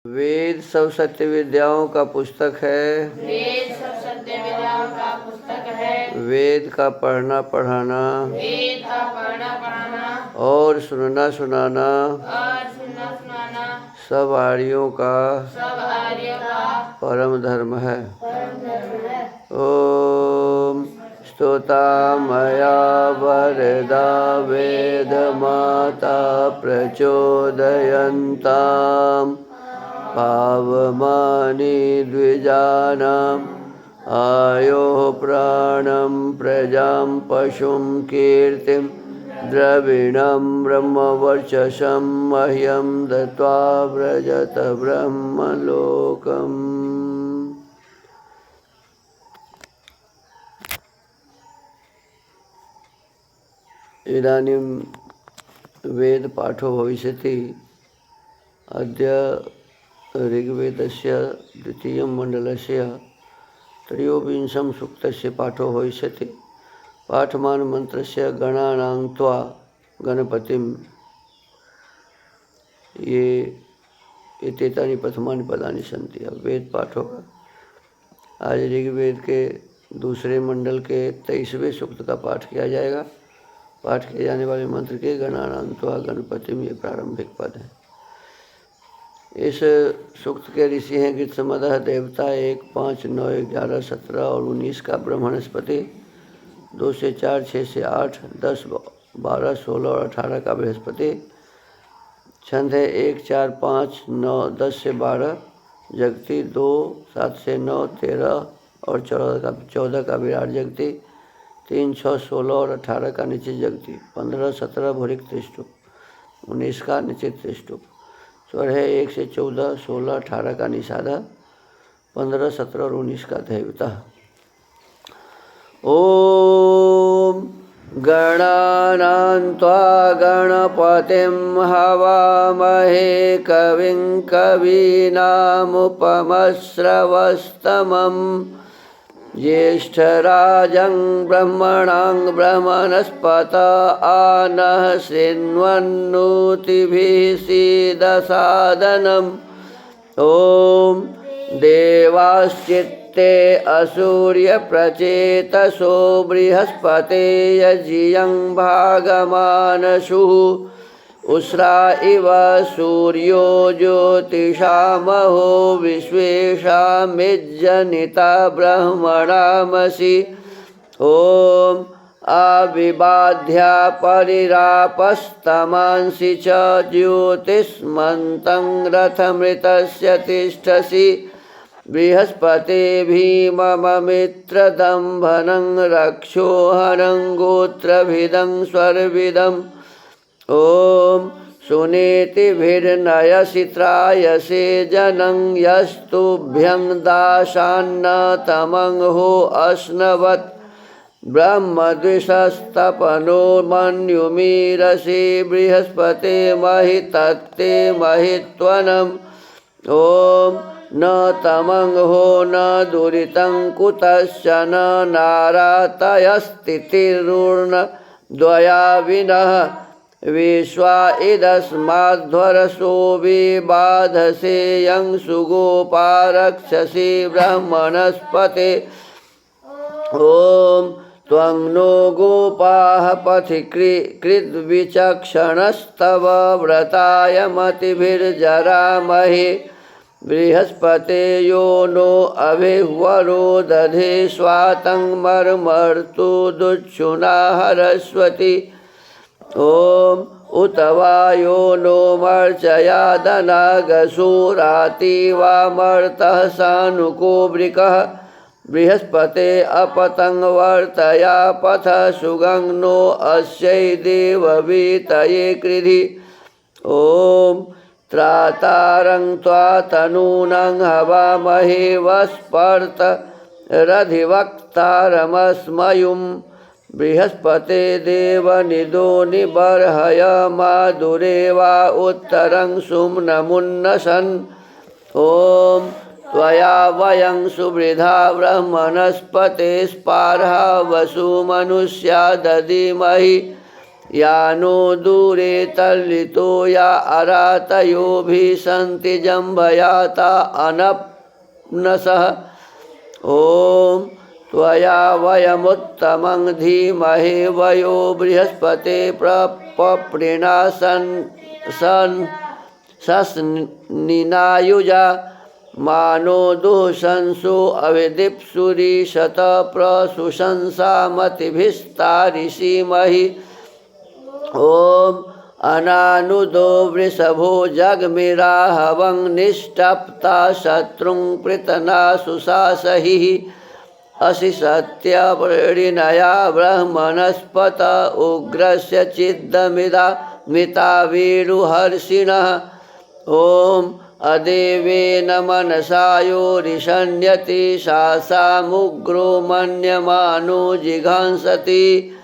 वेद सब सत्य विद्याओं का पुस्तक है। वेद सब सत्य विद्याओं का पुस्तक है। वेद का पढ़ना पढ़ाना, वेद का पढ़ना पढ़ाना और सुनना सुनाना सब आर्यों का परम धर्म है। ओम स्तोता मया वरदा वेद माता प्रचोदयन्ताम् पावमानि द्विजानाम् आयो प्राणं प्रजां पशुं कीर्तिं द्रविणं ब्रह्मवर्चसं मह्यं दत्त्वा व्रजत ब्रह्मलोकम्। इदानीं वेद पाठो भविष्यति। अद्य ऋग्वेदस्य द्वितीयं मण्डलस्य त्रयोविंशं सूक्तस्य पाठो भविष्यति। पाठमान मंत्रस्य गणानां त्वा गणपतिं, ये एतेतानि प्रथमानि पदानि सन्ति। अब वेद पाठ होगा। आज ऋग्वेद के दूसरे मंडल के 23वें सूक्त का पाठ किया जाएगा। पाठ किए जाने वाले मंत्र के गणानां त्वा गणपतिम ये प्रारंभिक पद है। इस सूक्त के ऋषि हैं गृत्समदः देवता 1, 5, 9, 11, 17 और 19 का ब्रह्मणस्पति, 2 से 4, 6 से 8, 10, 12, 16 और 18 का बृहस्पति। छंद है 1, 4, 5, 9, 10 से 12 जगती, 2, 7 से 9, 13 और 14 का विराट जगती, 3, 6, 16 और 18 का निश्चित जगती, 15, 17 भूरिक त्रिष्टुप, 19 का निश्चित त्रिष्टुप। स्वर है 1 से 14, 16, 18 का निषादा, 15, 17 और 19 का दैवता। ओम गणानां त्वा गणपतिं हवामहे कविं कवीनामुपमश्रवस्तमम् ज्येष्ठराजं ब्रह्मणां ब्रह्मणस्पत आनः शृण्वन्नोतिभिः सीदसादनम्। ॐ देवाश्चित्ते असूर्यप्रचेतसो बृहस्पते यजियं भागमानसुः उस्रा इव सूर्यो ज्योतिषामहो विश्वेषामिज्जनिता ब्रह्मणामसि। ॐ अविबाध्या परिरापस्तमांसि च ज्योतिष्मन्तं रथमृतस्य तिष्ठसि। बृहस्पते भीमममित्रदम्भनं रक्षोहनं गोत्रभिदं स्वरभिदम्। ॐ सुनीतिभिर्नयसि त्रायसे जनं यस्तुभ्यं दाशान्न तमं हो अश्नवत्। ब्रह्मद्विषस्तपनो मन्युमीरसि बृहस्पते महितत्ते महित्वनम्। ॐ न तमं हो न दुरितं कुतश्चन नारातयस्तिथिर्न द्वया विनः। विश्वा इदस्माध्वरसो विबाधसे यं सुगोपा रक्षसि ब्रह्मणस्पते। ॐ त्वं नो गोपाः पथि कृद्विचक्षणस्तव व्रताय मतिभिर्जरामहे। बृहस्पते यो नो अभिह्वरो दधे स्वातं मर्मर्तु दुच्छुना हरस्वती। ॐ उत वायो नो मर्चयादनागसूराति वामर्तः सानुको वृकः। बृहस्पते अपतं वर्तया पथ सुगं नो अस्यै देववीतये कृधि। ॐ त्रातारं त्वा तनूनं हवामहे वस्पर्त रधिवक्तारमस्मयुम्। बृहस्पते देवनिदो निबर्हय माधुरे वा उत्तरं सुम्नमुन्नसन्। ॐ त्वया वयं सुवृधा ब्रह्मणस्पते स्पार्हा वसु मनुष्या दधीमहि। यानो दूरे तल्लितो या अरातयोभिः सन्ति जम्भयाता अनप्नसः। ॐ त्वया वयमुत्तमं धीमहि वयो बृहस्पते सस्निनायुजा मानो दुःशंसो अभिदिप्सुरीशत प्रशुशंसामतिभिस्तारिषीमहि। ॐ अनानुदो वृषभो जगमिराहवं निष्टप्ता शत्रुं पृतना सुशासहिः। असि सत्यप्रणिनया ब्रह्मणस्पत उग्रस्य चिद्दमिदा मिता वेणुहर्षिणः। ॐ अदेवेन मनसा यो रिषण्यति सामुग्रो मन्यमानो जिघांसति।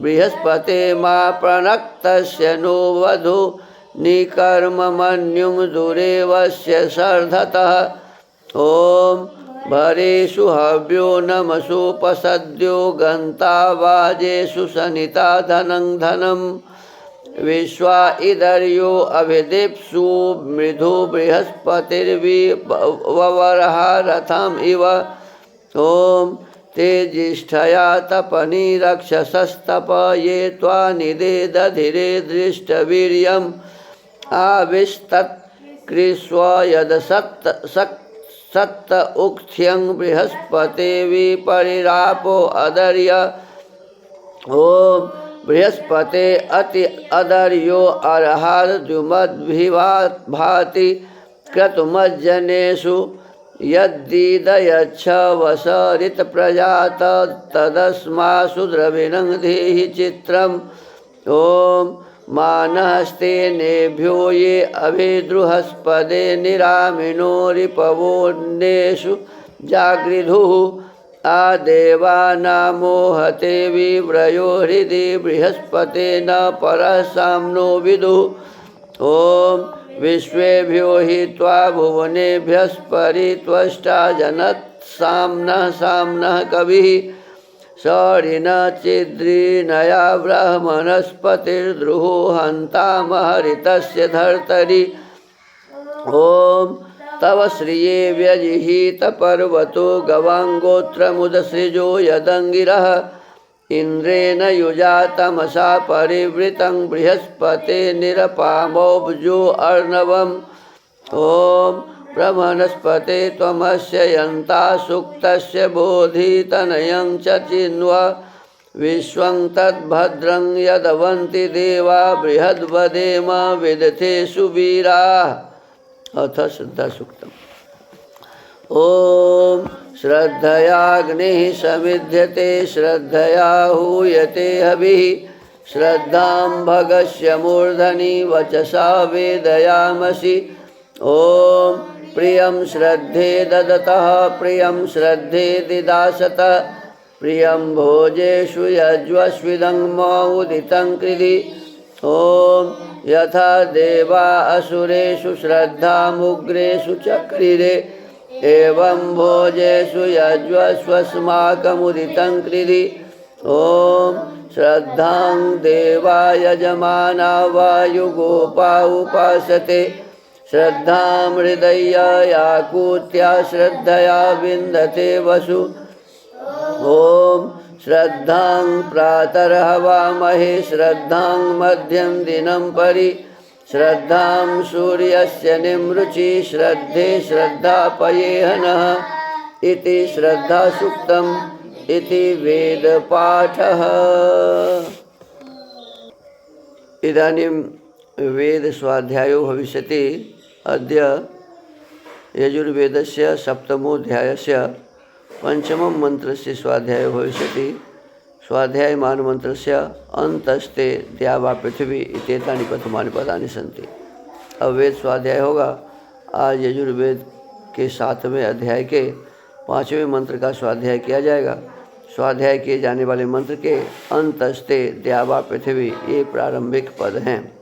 बृहस्पते मा प्रणक्तस्य नो वधू निकर्ममन्युं दुरेवस्य शर्धतः। ॐ भरेषु हव्यो नमसोपसद्यो गन्तावाजेषु सनिता धनं धनं। विश्वा इदर्यो अभिदिप्सु मृधु बृहस्पतिर्विवरहा रथम इव। ॐ तेजिष्ठया तपनी रक्षसस्तप ये त्वा निदे दधिरे दृष्टवीर्यम् आविस्तत्कृष्व यदसत्त उक्थ्यं बृहस्पते विपरिरापो अदर्य। ॐ बृहस्पते अति अदर्यो अर्हाद्युमद्भिभाति क्रतुमज्जनेषु यद्दीदयच्छ वसरित प्रजात तदस्मासु द्रविणं धीहि चित्रम्। ॐ मानहस्ते नेभ्यो ये अभिद्रुहस्पदे निरामिनो रिपवोन्नेषु जागृधुः। आदेवानामोहते विव्रयो हृदि बृहस्पते न परः साम्नो विदुः। ॐ विश्वेभ्यो हि त्वा भुवनेभ्यस्परित्वष्टा जनत् साम्नः कविः। सरिण चिद्रीनया ब्रह्मणस्पतिर्द्रुहो हन्तामहरितस्य धर्तरि। ॐ तव श्रिये व्यजिहीत पर्वतो गवाङ्गोत्रमुदसृजो यदङ्गिरः। इन्द्रेण युजा तमसा परिवृतं बृहस्पते निरपामोऽब्जो अर्णवम्। ॐ ब्रह्मणस्पते त्वमस्य यन्ता सुक्तस्य बोधितनयं च चिन्व। विश्वं तद्भद्रं यदवन्ति देवा बृहद्वदेम विदथेषु वीराः। अथ श्रद्धा सूक्तम्। ॐ श्रद्धयाग्निः समिध्यते श्रद्धया हूयते हविः। श्रद्धां भगस्य मूर्धनि वचसा वेदयामसि। ॐ प्रियं श्रद्धे ददतः प्रियं श्रद्धे दिदासतः। प्रियं भोजेषु यज्वस्विदं मौदितं कृधि। ॐ यथा देवा असुरेषु श्रद्धामुग्रेषु चक्रिरे एवं भोजेषु यज्वस्वस्माकमुदितं कृधि। ॐ श्रद्धां देवा यजमाना वायुगोपा उपासते। श्रद्धां हृदय याकूत्या श्रद्धया विन्दते वसु। ॐ श्रद्धां प्रातर्हवामहे श्रद्धां मध्यं दिनं परि। श्रद्धां सूर्यस्य निमृचि श्रद्धे श्रद्धापयेहनः। इति श्रद्धासूक्तम्। इति वेदपाठः। इदानीं वेदस्वाध्यायो भविष्यति। अद्य यजुर्वेदस्य सप्तमोऽध्यायस्य पंचमं मंत्रस्य स्वाध्यायो भविष्यति। स्वाध्यायमानमन्त्रस्य अन्तस्ते द्या वा पृथिवी इत्येतानि प्रथमानि पदानि सन्ति। अब वेद स्वाध्याय होगा। आज यजुर्वेद के 7वें अध्याय के 5वें मंत्र का स्वाध्याय किया जाएगा। स्वाध्याय किए जाने वाले मंत्र के अन्तस्ते द्या वा पृथिवी ये प्रारंभिक पद हैं।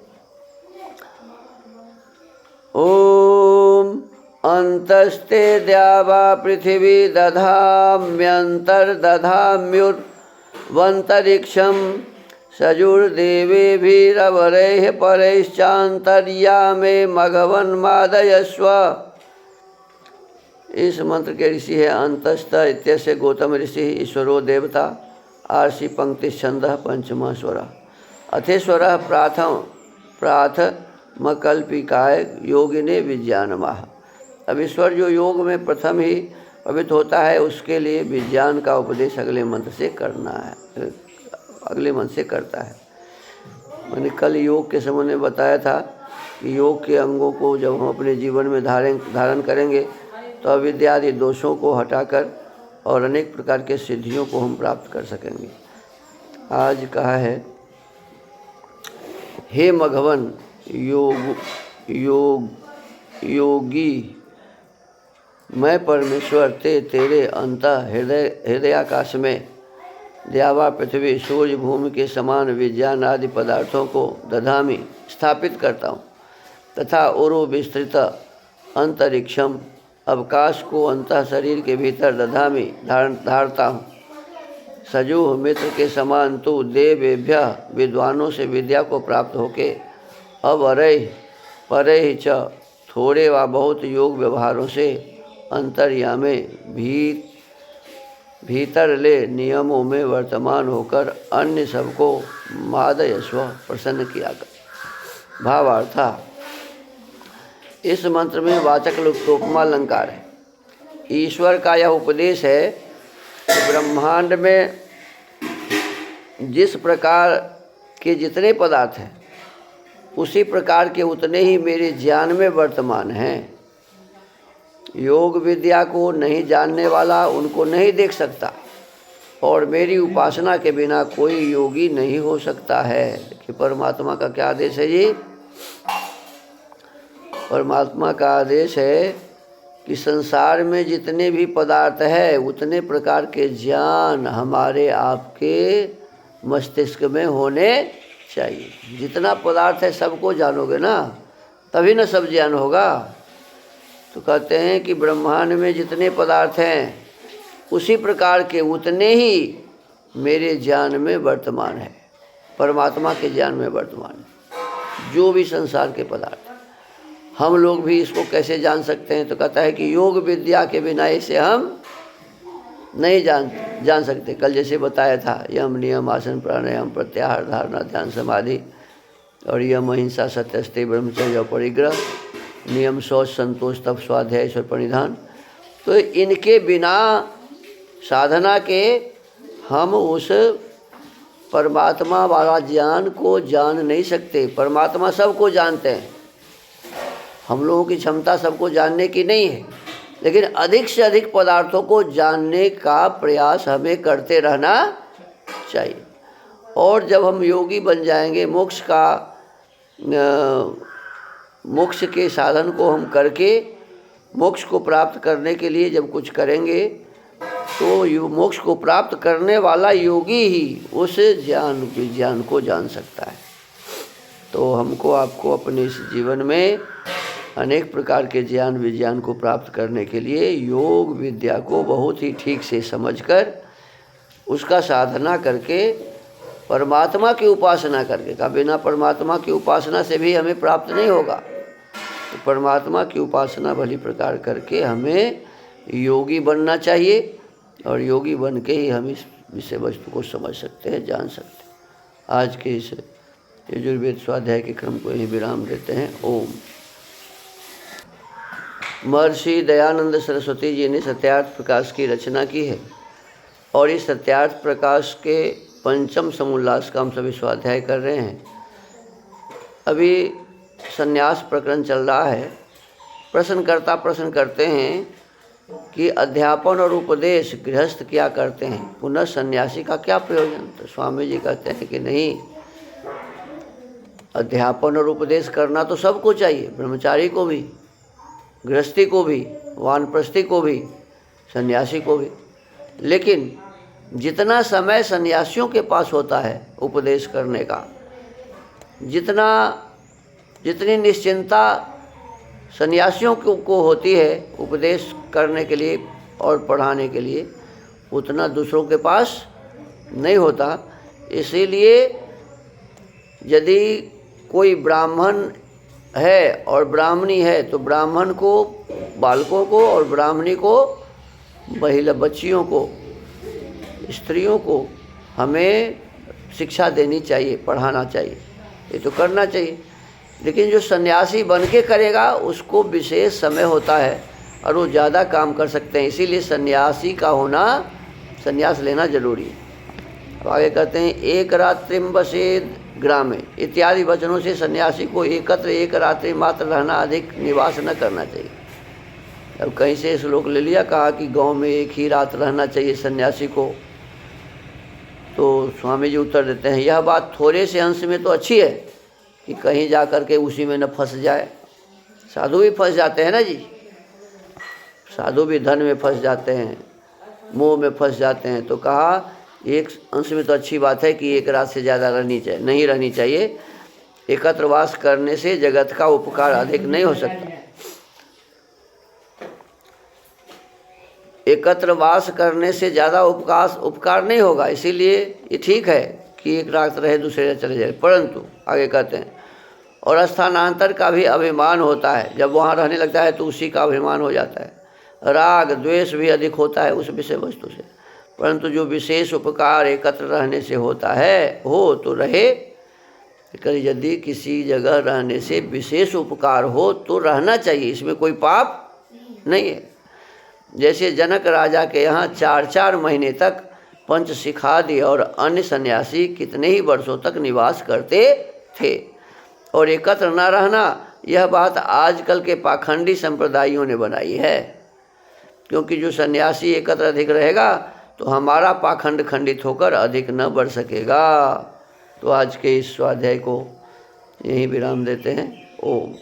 ओम अन्तस्ते द्या वा पृथिवी दधाम्यन्तर्दधाम्युर्वन्तरिक्षं सजुर्देवेभिरवरैः परैश्चान्तर्यामे मघवन्मादयस्व। इस मंत्र के ऋषि है अंतस्थ इत्यस्य गौतम ऋषि ईश्वरो देवता आर्षि पंक्ति छंदः पंचमा स्वर अथेश्वर प्राथमकल्पिकाय योगिने विज्ञानमाह। अब ईश्वर जो योग में प्रथम ही पवित्र होता है उसके लिए विज्ञान का उपदेश अगले मंत्र से करना है, अगले मंत्र से करता है। मैंने कल योग के समय में बताया था कि योग के अंगों को जब हम अपने जीवन में धारण करेंगे तो अविद्या आदि दोषों को हटाकर और अनेक प्रकार के सिद्धियों को हम प्राप्त कर सकेंगे। आज कहा है, हे मघवन योगी मैं परमेश्वर तेरे अंत हृदयाकाश में द्यावा पृथ्वी सूर्य भूमि के समान विज्ञान आदि पदार्थों को दधामी स्थापित करता हूँ तथा उरु विस्तृत अंतरिक्षम अवकाश को अंतः शरीर के भीतर दधामी धारता हूँ। सजूह मित्र के समान तू देवेभ्य विद्वानों से विद्या को प्राप्त होके अवरह परह च थोड़े व बहुत योग व्यवहारों से अंतर्यामे भीतर ले नियमों में वर्तमान होकर अन्य सबको मादयस्व प्रसन्न किया कर। भावार्था, इस मंत्र में वाचक् लुप्तोपमा अलंकार है। ईश्वर का यह उपदेश है कि ब्रह्मांड में जिस प्रकार के जितने पदार्थ हैं उसी प्रकार के उतने ही मेरे ज्ञान में वर्तमान हैं। योग विद्या को नहीं जानने वाला उनको नहीं देख सकता और मेरी उपासना के बिना कोई योगी नहीं हो सकता है। कि परमात्मा का क्या आदेश है जी? परमात्मा का आदेश है कि संसार में जितने भी पदार्थ है उतने प्रकार के ज्ञान हमारे आपके मस्तिष्क में होने चाहिए। जितना पदार्थ है सबको जानोगे ना, तभी ना सब ज्ञान होगा। तो कहते हैं कि ब्रह्मांड में जितने पदार्थ हैं उसी प्रकार के उतने ही मेरे ज्ञान में वर्तमान है, परमात्मा के ज्ञान में वर्तमान है जो भी संसार के पदार्थ। हम लोग भी इसको कैसे जान सकते हैं? तो कहता है कि योग विद्या के बिना इसे हम नहीं जान सकते। कल जैसे बताया था, यम नियम आसन प्राणायाम प्रत्याहार धारणा ध्यान समाधि और यम अहिंसा सत्यस्ते ब्रह्मचर्य परिग्रह नियम शौच संतोष तप स्वाध्याय ईश्वर परिधान। तो इनके बिना साधना के हम उस परमात्मा वाला ज्ञान को जान नहीं सकते। परमात्मा सबको जानते हैं, हम लोगों की क्षमता सबको जानने की नहीं है, लेकिन अधिक से अधिक पदार्थों को जानने का प्रयास हमें करते रहना चाहिए। और जब हम योगी बन जाएंगे, मोक्ष के साधन को हम करके मोक्ष को प्राप्त करने के लिए जब कुछ करेंगे तो मोक्ष को प्राप्त करने वाला योगी ही उस विज्ञान को जान सकता है। तो हमको आपको अपने इस जीवन में अनेक प्रकार के ज्ञान विज्ञान को प्राप्त करने के लिए योग विद्या को बहुत ही ठीक से समझकर उसका साधना करके परमात्मा की उपासना करके का बिना परमात्मा की उपासना से भी हमें प्राप्त नहीं होगा। तो परमात्मा की उपासना भली प्रकार करके हमें योगी बनना चाहिए और योगी बन के ही हम इस विषय वस्तु को समझ सकते हैं, जान सकते हैं। आज के इस यजुर्वेद स्वाध्याय के क्रम को यहीं विराम देते हैं। ओम। महर्षि दयानंद सरस्वती जी ने सत्यार्थ प्रकाश की रचना की है और इस सत्यार्थ प्रकाश के पंचम समोल्लास का हम सभी स्वाध्याय कर रहे हैं। अभी संन्यास प्रकरण चल रहा है। प्रश्नकर्ता प्रश्न करते हैं कि अध्यापन और उपदेश गृहस्थ क्या करते हैं, पुनः सन्यासी का क्या प्रयोजन? तो स्वामी जी कहते हैं कि नहीं, अध्यापन और उपदेश करना तो सबको चाहिए, ब्रह्मचारी को भी, गृहस्थी को भी, वानप्रस्थी को भी, सन्यासी को भी। लेकिन जितना समय सन्यासियों के पास होता है उपदेश करने का, जितनी निश्चिंता सन्यासियों को होती है उपदेश करने के लिए और पढ़ाने के लिए, उतना दूसरों के पास नहीं होता। इसीलिए यदि कोई ब्राह्मण है और ब्राह्मणी है तो ब्राह्मण को बालकों को और ब्राह्मणी को महिला बच्चियों को, स्त्रियों को हमें शिक्षा देनी चाहिए, पढ़ाना चाहिए, ये तो करना चाहिए। लेकिन जो सन्यासी बन के करेगा उसको विशेष समय होता है और वो ज़्यादा काम कर सकते हैं, इसीलिए सन्यासी का होना, सन्यास लेना जरूरी है। अब आगे कहते हैं एक रात्रिम बसेद ग्रामे इत्यादि वचनों से सन्यासी को एकत्र एक रात्रि मात्र रहना, अधिक निवास न करना चाहिए। अब कहीं से श्लोक ले लिया, कहा कि गांव में एक ही रात रहना चाहिए सन्यासी को। तो स्वामी जी उत्तर देते हैं यह बात थोड़े से अंश में तो अच्छी है कि कहीं जा कर के उसी में न फंस जाए। साधु भी फंस जाते हैं ना जी, साधु भी धन में फंस जाते हैं, मोह में फंस जाते हैं। तो कहा एक अंश में तो अच्छी बात है कि एक रात से ज़्यादा नहीं रहनी चाहिए। एकत्र वास करने से जगत का उपकार अधिक नहीं हो सकता। एकत्र वास करने से ज़्यादा उपकार नहीं होगा, इसीलिए ये ठीक है कि एक रात रहे दूसरे चले जाए। परंतु आगे कहते हैं और स्थानांतर का भी अभिमान होता है। जब वहाँ रहने लगता है तो उसी का अभिमान हो जाता है। राग द्वेष भी अधिक होता है उस विषय वस्तु से। परंतु जो विशेष उपकार एकत्र रहने से होता है हो तो रहे। यदि किसी जगह रहने से विशेष उपकार हो तो रहना चाहिए, इसमें कोई पाप नहीं है। जैसे जनक राजा के यहाँ 4-4 महीने तक पंचशिखादि और अन्य सन्यासी कितने ही वर्षों तक निवास करते थे। और एकत्र न रहना, यह बात आजकल के पाखंडी संप्रदायों ने बनाई है। क्योंकि जो सन्यासी एकत्र अधिक रहेगा तो हमारा पाखंड खंडित होकर अधिक न बढ़ सकेगा। तो आज के इस स्वाध्याय को यहीं विराम देते हैं। ओम।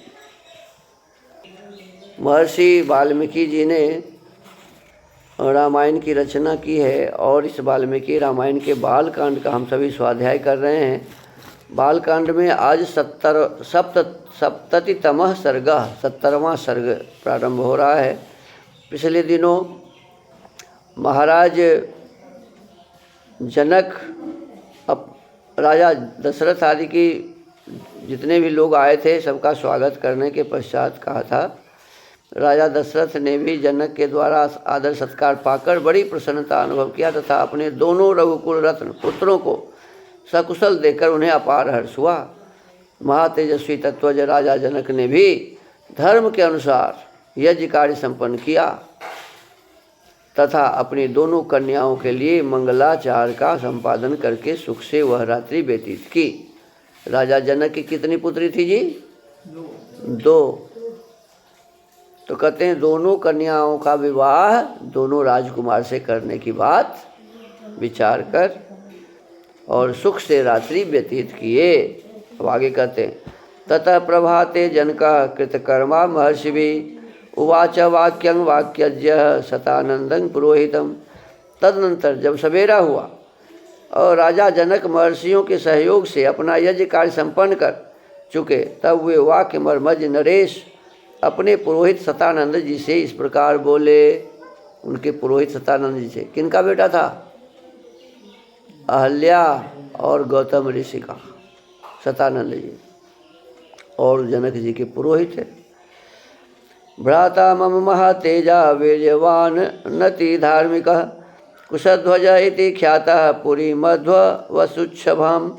महर्षि वाल्मीकि जी ने रामायण की रचना की है और इस वाल्मीकि रामायण के बालकांड का हम सभी स्वाध्याय कर रहे हैं। बालकांड में आज 70तमः सर्ग 70वां सर्ग प्रारंभ हो रहा है। पिछले दिनों महाराज जनक राजा दशरथ आदि की जितने भी लोग आए थे सबका स्वागत करने के पश्चात कहा था, राजा दशरथ ने भी जनक के द्वारा आदर सत्कार पाकर बड़ी प्रसन्नता अनुभव किया तथा अपने दोनों रघुकुल रत्न पुत्रों को सकुशल देखकर उन्हें अपार हर्ष हुआ। महातेजस्वी तत्वज राजा जनक ने भी धर्म के अनुसार यज्ञ कार्य संपन्न किया तथा अपनी दोनों कन्याओं के लिए मंगलाचार का संपादन करके सुख से वह रात्रि व्यतीत की। राजा जनक की कितनी पुत्री थी जी? 2। तो कहते हैं दोनों कन्याओं का विवाह दोनों राजकुमार से करने की बात विचार कर और सुख से रात्रि व्यतीत किए। अब आगे कहते हैं ततः प्रभाते जनका कृतकर्मा महर्षि भी उवाच वाक्यं वाक्यज्ञ सतानंदं पुरोहितम। तदनंतर जब सवेरा हुआ और राजा जनक महर्षियों के सहयोग से अपना यज्ञ कार्य संपन्न कर चुके, तब वे वाक्य मर्मज नरेश अपने पुरोहित सतानंद जी से इस प्रकार बोले। उनके पुरोहित सतानंद जी से, किनका बेटा था? अहल्या और गौतम ऋषि का सतानंद जी, और जनक जी के पुरोहित है। भ्राता मम महातेजा वीर्यवान नति धार्मिक कुशध्वज इति ख्यातः पुरी मध्व वसुच्छभाम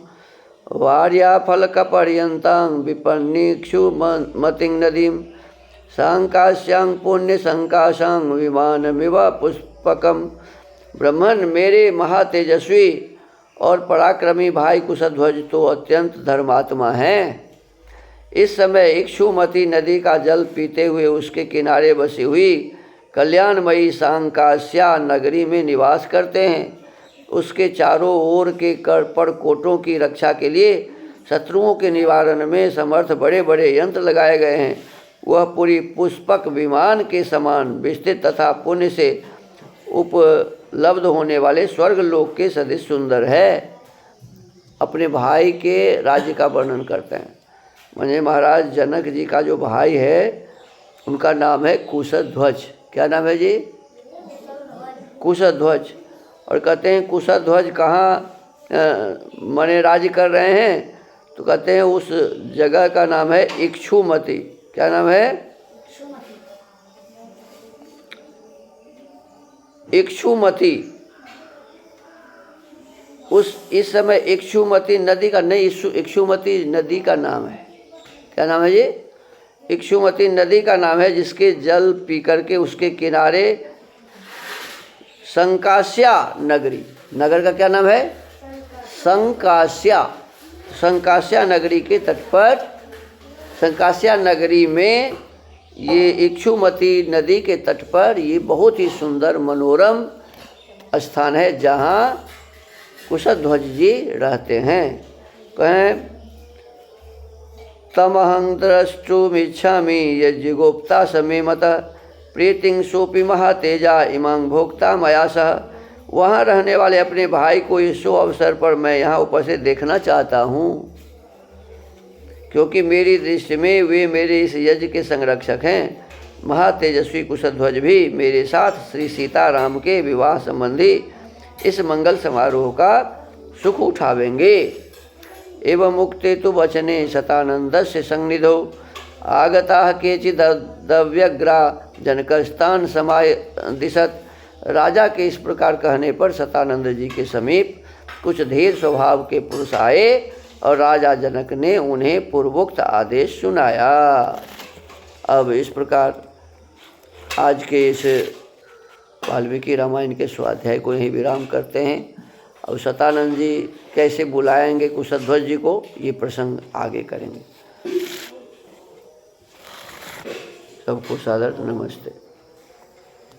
वार्याफलकपर्यन्तां विपन्नीक्षु मतिं नदीं सांकाश्यां पुण्य संकाशां विमानमिव पुष्पकम। ब्रह्मन, मेरे महातेजस्वी और पराक्रमी भाई कुशध्वज तो अत्यंत धर्मात्मा हैं। इस समय इक्षुमती नदी का जल पीते हुए उसके किनारे बसी हुई कल्याणमयी सांकास्या नगरी में निवास करते हैं। उसके चारों ओर के परकोटों की रक्षा के लिए शत्रुओं के निवारण में समर्थ बड़े बड़े यंत्र लगाए गए हैं। वह पूरी पुष्पक विमान के समान विस्तृत तथा पुण्य से उपलब्ध होने वाले स्वर्ग लोक के सदृश सुंदर है। अपने भाई के राज्य का वर्णन करते हैं। माने महाराज जनक जी का जो भाई है उनका नाम है कुशध्वज। क्या नाम है जी? कुशध्वज। और कहते हैं कुशध्वज कहाँ माने राज्य कर रहे हैं? तो कहते हैं उस जगह का नाम है इक्षुमती। क्या नाम है? इक्षुमती। इस समय इक्षुमती नदी का नहीं, इक्षुमती नदी का नाम है। क्या नाम है ये? इक्षुमती नदी का नाम है, जिसके जल पी करके उसके किनारे संकास्या नगरी, नगर का क्या नाम है? संकास्या। संकास्या नगरी के तट पर, संकास्या नगरी में ये इक्षुमती नदी के तट पर ये बहुत ही सुंदर मनोरम स्थान है, जहाँ कुशध्वज जी रहते हैं। कहें तमहं द्रष्टुमिच्छामि यज्ञगोप्ता समेमत प्रीतिं सोपि महातेजा इमां भोक्ता मया सह। वहाँ रहने वाले अपने भाई को इस शुभ अवसर पर मैं यहाँ उपस्थित देखना चाहता हूँ, क्योंकि मेरी दृष्टि में वे मेरे इस यज्ञ के संरक्षक हैं। महातेजस्वी कुशध्वज भी मेरे साथ श्री सीताराम के विवाह संबंधी इस मंगल समारोह का सुख उठावेंगे। एवं मुक्ते तो वचने शतानंदस्य संनिधौ आगता केचिदव्यग्रा जनकस्तान समाय दिशत। राजा के इस प्रकार कहने पर शतानंद जी के समीप कुछ धीर स्वभाव के पुरुष आए और राजा जनक ने उन्हें पूर्वोक्त आदेश सुनाया। अब इस प्रकार आज के इस वाल्मीकि रामायण के स्वाध्याय को यहीं विराम करते हैं। और शतानंद जी कैसे बुलाएंगे कुशध्वज जी को, ये प्रसंग आगे करेंगे। सबको सादर नमस्ते।